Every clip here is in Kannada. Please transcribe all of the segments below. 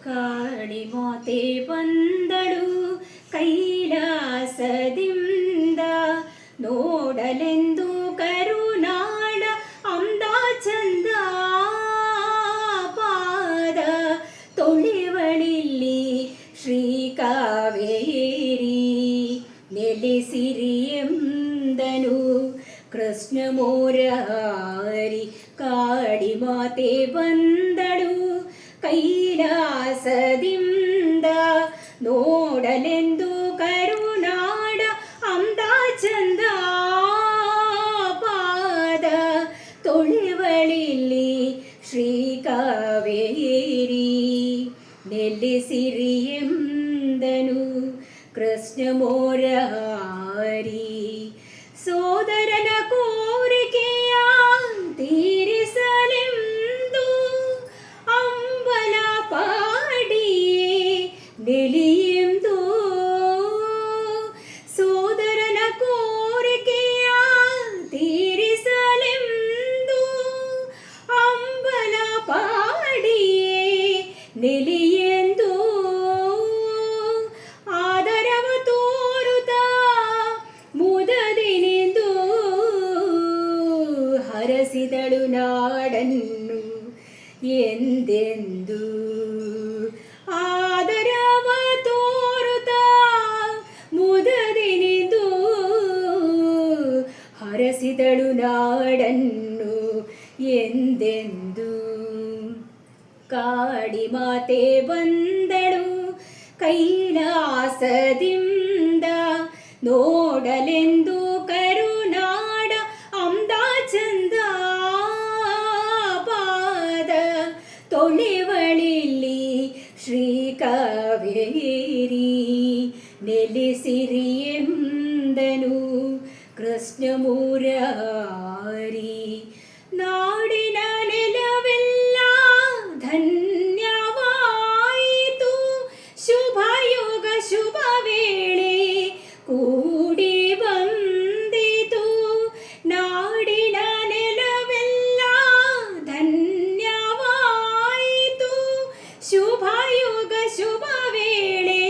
ಕಾಳಿ ಮಾತೆ ಬಂದಳು ಕೈಲಾಸದಿಂದ, ನೋಡಲೆಂದು ಕರುನಾಡ ಅಂದ ಚಂದ. ಪಾದ ತೊಳೆವಳಿಲ್ಲಿ ಶ್ರೀ ಕಾವೇರಿ, ನೆಲೆಸಿರಿ ಎಂದನು ಕೃಷ್ಣ ಮುರಾರಿ. ಕಾಳಿ ಮಾತೆ ಬಂದಳು ಕೈಲಾಸದಿಂದ, ನೋಡಲೆಂದು ಕರುನಾಡ ಅಂದ ಚಂದ. ಪಾದ ತೊಳೆವಳಿಲ್ಲಿ ಶ್ರೀ ಕಾವೇರಿ, ನೆಲೆಸಿರಿ ಎಂದನು ಕೃಷ್ಣ ಮುರಾರಿ. ಸೋದರನ ಕೋರಿಕೆಯ ತೀರಿಸಲೆಂದು ಅಂಬಲ ಪಾಡಿಯೇ ನೆಲೆಯೆಂದು, ಸೋದರನ ಕೋರಿಕೆಯ ತೀರಿಸಲೆಂದು ಅಂಬಲ ಪಾಡಿಯೇ ನೆಲೆಯೆಂದು, ಆದರವ ತೋರುತ್ತ ಮುದದಿನಿಂದು ಹರಸಿದಳು ನಾಡನ್ನು ಎಂದೆಂದು. ಆದರವ ತೋರುತ್ತ ಮುದದಿನಿಂದು ಹರಸಿದಳು ನಾಡನ್ನು ಎಂದೆಂದು. ಕಾಳಿ ಮಾತೆ ಬಂದಳು ಕೈಲಾಸದಿಂದ, ನೋಡಲೆಂದು ಕರುನಾಡ ಅಂದ ಚಂದ. ಪಾದ ತೊಳೆವಳಿಲ್ಲಿ ಶ್ರೀ ಕಾವೇರಿ, ನೆಲೆಸಿರಿ ಎಂದನು ಕೃಷ್ಣ ಮುರಾರಿ. ನಾಡಿನ ನೆಲವೆಲ್ಲ ಧನ್ಯವಾಯಿತು, ಶುಭ ಯೋಗ ಶುಭ ವೇಳೆ ಕೂಡಿ ಬಂದಿತು. ನಾಡಿನ ನೆಲವೆಲ್ಲ ಧನ್ಯವಾಯಿತು, ಶುಭ ಯೋಗ ಶುಭ ವೇಳೆ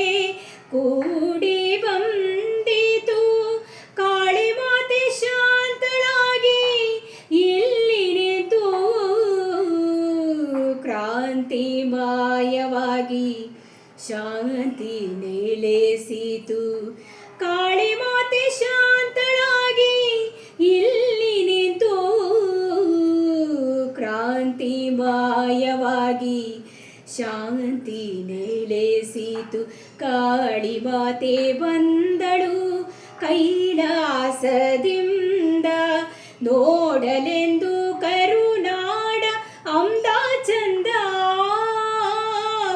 ಕೂಡಿ ಬಂದಿತು. ಕಾಳಿ ಮಾತೆ ಶಾಂತಳಾಗಿ ಇಲ್ಲಿ ನಿಂತು, ಕ್ರಾಂತಿ ಮಾಯವಾಗಿ ಶಾಂತಿ ನೆಲೆಸಿತು. ಕಾಳಿ ಮಾತೆ ಶಾಂತಳಾಗಿ ಇಲ್ಲಿ ನಿಂತು, ಕ್ರಾಂತಿ ಮಾಯವಾಗಿ ಶಾಂತಿ ನೆಲೆಸಿತು. ಕಾಳಿ ಮಾತೆ ಬಂದಳು ಕೈಲಾಸದಿಂದ, ನೋಡಲೆಂದು ಕರುನಾಡ ಅಂದ ಚಂದ.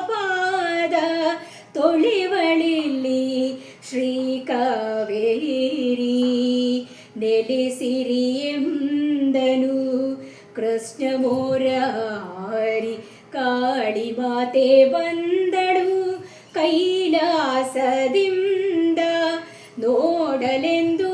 ಪಾದ ತೊಳೆವಳಿಲ್ಲಿ ಶ್ರೀ ಕಾವೇರಿ, ನೆಲೆಸಿರಿ ಎಂದನು ಕೃಷ್ಣ ಮುರಾರಿ. ಕಾಳಿ ಮಾತೆ ಬಂದಳು ಕೈಲಾಸದಿಂದ, ನೋಡಲೆಂದು